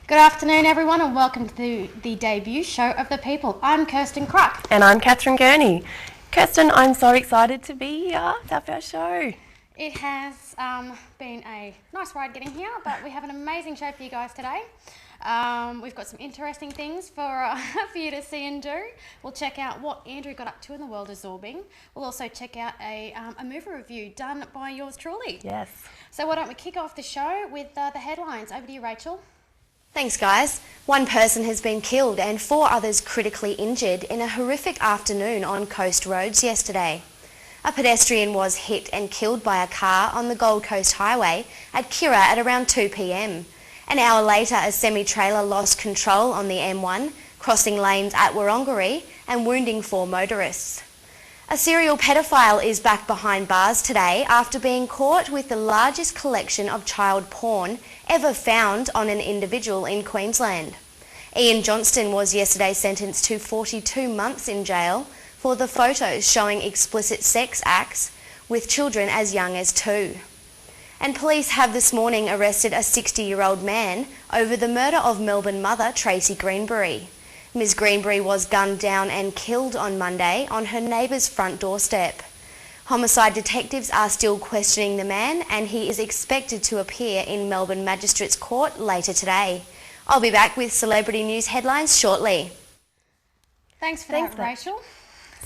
Good afternoon, everyone, and welcome to the debut show of The People. I'm Kirsten Cruck. And I'm Catherine Gurney. Kirsten, I'm so excited to be here to have our show. It has been a nice ride getting here, but we have an amazing show for you guys today. We've got some interesting things for you to see and do. We'll check out what Andrew got up to in the world of zorbing. We'll also check out a movie review done by yours truly. Yes. So why don't we kick off the show with the headlines. Over to you, Rachel. Thanks, guys. One person has been killed and 4 others critically injured in a horrific afternoon on coast roads yesterday. A pedestrian was hit and killed by a car on the Gold Coast Highway at Kirra at around 2 p.m. An hour later, a semi-trailer lost control on the M1, crossing lanes at Wurrunggeri and wounding 4 motorists. A serial pedophile is back behind bars today after being caught with the largest collection of child porn ever found on an individual in Queensland. Ian Johnston was yesterday sentenced to 42 months in jail for the photos showing explicit sex acts with children as young as 2. And police have this morning arrested a 60-year-old man over the murder of Melbourne mother Tracy Greenbury. Ms Greenbury was gunned down and killed on Monday on her neighbour's front doorstep. Homicide detectives are still questioning the man and he is expected to appear in Melbourne Magistrates Court later today. I'll be back with celebrity news headlines shortly. Thanks for that, Rachel.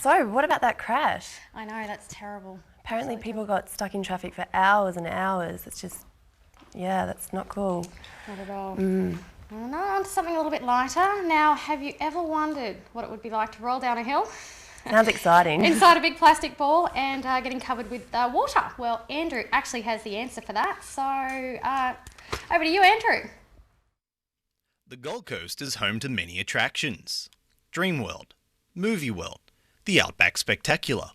So, what about that crash? I know, that's terrible. Apparently people got stuck in traffic for hours and hours. It's just, yeah, that's not cool. Not at all. Well, no, on to something a little bit lighter. Now, have you ever wondered what it would be like to roll down a hill? Sounds exciting. Inside a big plastic ball and getting covered with water. Well, Andrew actually has the answer for that. So, over to you, Andrew. The Gold Coast is home to many attractions. Dreamworld, Movie World, the Outback Spectacular.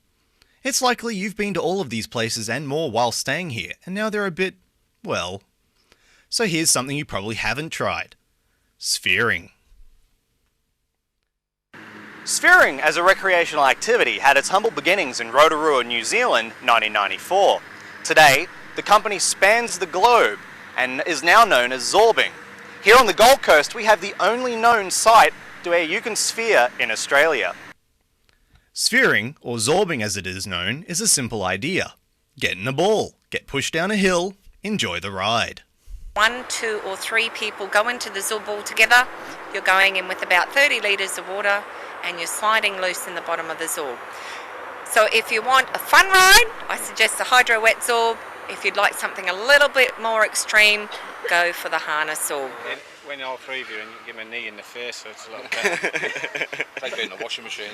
It's likely you've been to all of these places and more while staying here, and now they're a bit, well... So here's something you probably haven't tried. Sphering. Sphering as a recreational activity had its humble beginnings in Rotorua, New Zealand, 1994. Today, the company spans the globe and is now known as zorbing. Here on the Gold Coast, we have the only known site to where you can sphere in Australia. Sphering, or zorbing as it is known, is a simple idea. Get in a ball, get pushed down a hill, enjoy the ride. 1, 2 or 3 people go into the zorb ball together. You're going in with about 30 litres of water and you're sliding loose in the bottom of the zorb. So if you want a fun ride, I suggest the hydro wet zorb. If you'd like something a little bit more extreme, go for the harness zorb. When all 3 of you and you give them a knee in the face, so it's a lot better. It's like being in a washing machine.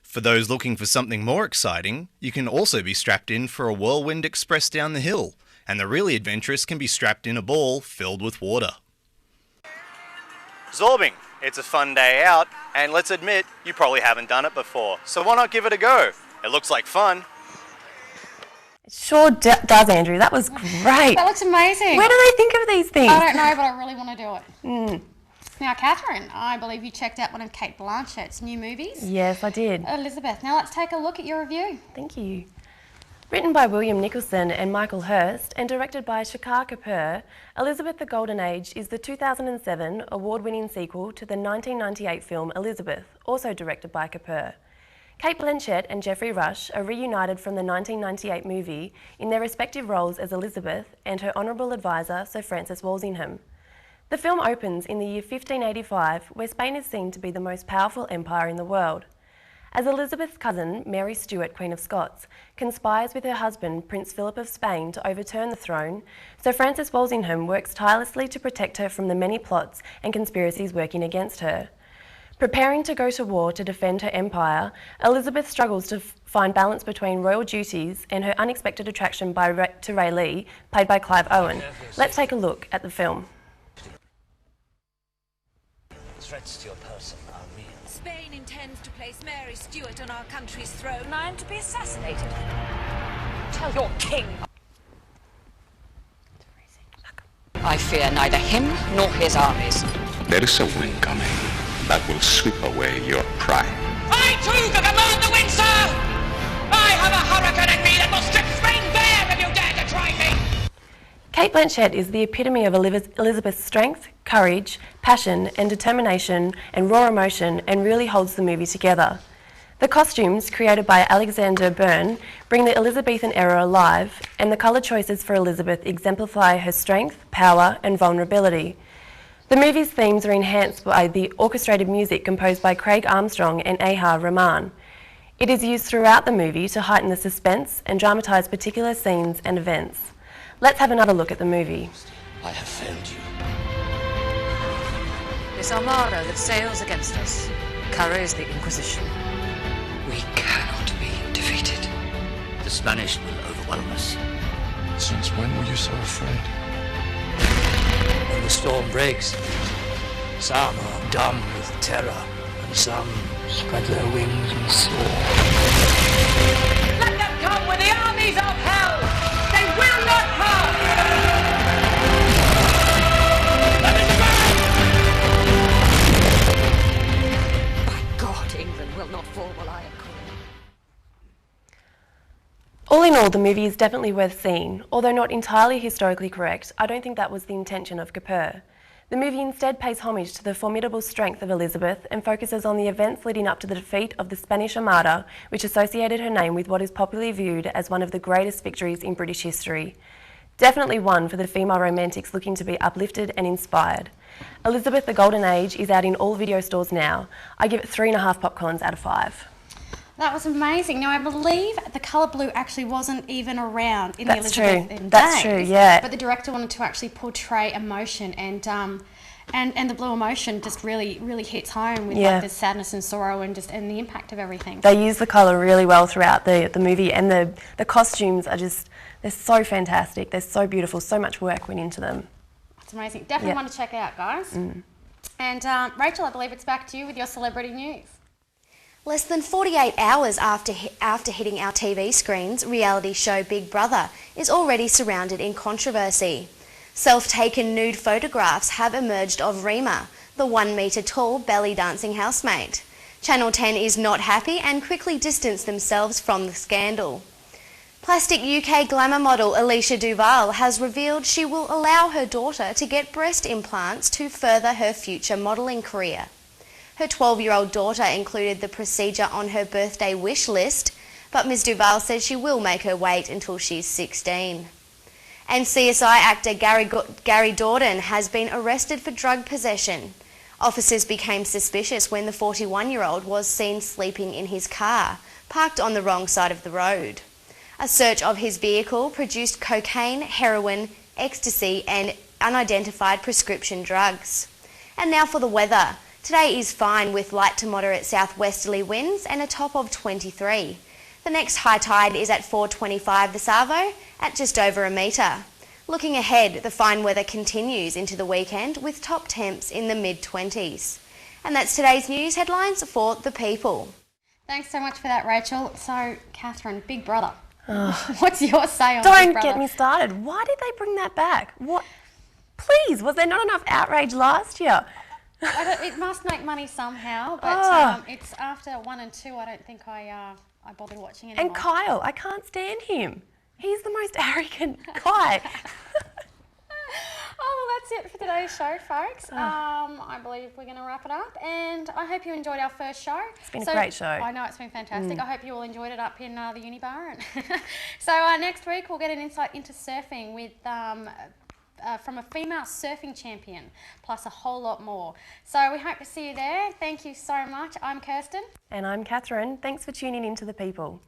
For those looking for something more exciting, you can also be strapped in for a whirlwind express down the hill. And the really adventurous can be strapped in a ball filled with water. Zorbing. It's a fun day out, and let's admit, you probably haven't done it before. So why not give it a go? It looks like fun. It sure does, Andrew. That was great. That looks amazing. Where do they think of these things? I don't know, but I really want to do it. Now, Catherine, I believe you checked out one of Cate Blanchett's new movies. Yes, I did. Elizabeth. Now let's take a look at your review. Thank you. Written by William Nicholson and Michael Hurst and directed by Shekhar Kapur, Elizabeth the Golden Age is the 2007 award-winning sequel to the 1998 film Elizabeth, also directed by Kapur. Cate Blanchett and Geoffrey Rush are reunited from the 1998 movie in their respective roles as Elizabeth and her honourable advisor, Sir Francis Walsingham. The film opens in the year 1585, where Spain is seen to be the most powerful empire in the world. As Elizabeth's cousin, Mary Stuart, Queen of Scots, conspires with her husband, Prince Philip of Spain, to overturn the throne, Sir Francis Walsingham works tirelessly to protect her from the many plots and conspiracies working against her. Preparing to go to war to defend her empire, Elizabeth struggles to find balance between royal duties and her unexpected attraction to Rayleigh, played by Clive Owen. Let's take a look at the film. Threats to your person are real. Spain intends to place Mary Stuart on our country's throne. I am to be assassinated. Tell your king. I fear neither him nor his armies. There is a wind coming that will sweep away your pride. I too can command the wind, sir! I have a hurricane in me that will strip Spain bare if you dare to try me! Kate Blanchett is the epitome of Elizabeth's strength, courage, passion and determination and raw emotion, and really holds the movie together. The costumes, created by Alexander Byrne, bring the Elizabethan era alive, and the colour choices for Elizabeth exemplify her strength, power and vulnerability. The movie's themes are enhanced by the orchestrated music composed by Craig Armstrong and A.R. Rahman. It is used throughout the movie to heighten the suspense and dramatise particular scenes and events. Let's have another look at the movie. I have failed you. This armada that sails against us carries the Inquisition. We cannot be defeated. The Spanish will overwhelm us. Since when were you so afraid? When the storm breaks, some are dumb with terror, and some spread their wings and soar. Let them come with the armies of hell! They will not come! By God, England will not fall while I am queen. All in all, the movie is definitely worth seeing. Although not entirely historically correct, I don't think that was the intention of Capur. The movie instead pays homage to the formidable strength of Elizabeth and focuses on the events leading up to the defeat of the Spanish Armada, which associated her name with what is popularly viewed as one of the greatest victories in British history. Definitely one for the female romantics looking to be uplifted and inspired. Elizabeth the Golden Age is out in all video stores now. I give it 3.5 popcorns out of 5. That was amazing. Now, I believe the colour blue actually wasn't even around in That's the Elizabethan days. That's true, yeah. But the director wanted to actually portray emotion, and the blue emotion just really hits home with like the sadness and sorrow and the impact of everything. They use the colour really well throughout the movie, and the costumes are just, they're so fantastic. They're so beautiful. So much work went into them. That's amazing. Definitely want to check out, guys. And Rachel, I believe it's back to you with your celebrity news. Less than 48 hours after hitting our TV screens, reality show Big Brother is already surrounded in controversy. Self-taken nude photographs have emerged of Rima, the 1 metre tall belly dancing housemate. Channel 10 is not happy and quickly distanced themselves from the scandal. Plastic UK glamour model Alicia Duval has revealed she will allow her daughter to get breast implants to further her future modelling career. Her 12-year-old daughter included the procedure on her birthday wish list, but Ms Duval says she will make her wait until she's 16. And CSI actor Gary Dordon has been arrested for drug possession. Officers became suspicious when the 41-year-old was seen sleeping in his car, parked on the wrong side of the road. A search of his vehicle produced cocaine, heroin, ecstasy and unidentified prescription drugs. And now for the weather. Today is fine with light to moderate southwesterly winds and a top of 23. The next high tide is at 4:25 this arvo at just over a metre. Looking ahead, the fine weather continues into the weekend with top temps in the mid-20s. And that's today's news headlines for The People. Thanks so much for that, Rachel. So, Catherine, Big Brother. What's your say on Big Don't Brother? get me started. Why did they bring that back? What? Please, was there not enough outrage last year? It must make money somehow, but it's after 1 and 2. I don't think I bothered watching anymore. And Kyle, I can't stand him. He's the most arrogant guy. Oh, well, that's it for today's show, folks. I believe we're going to wrap it up, and I hope you enjoyed our first show. It's been a great show. I know, it's been fantastic. I hope you all enjoyed it up in the uni bar. So next week we'll get an insight into surfing with from a female surfing champion, plus a whole lot more. So we hope to see you there. Thank you so much. I'm Kirsten. And I'm Catherine. Thanks for tuning in to The People.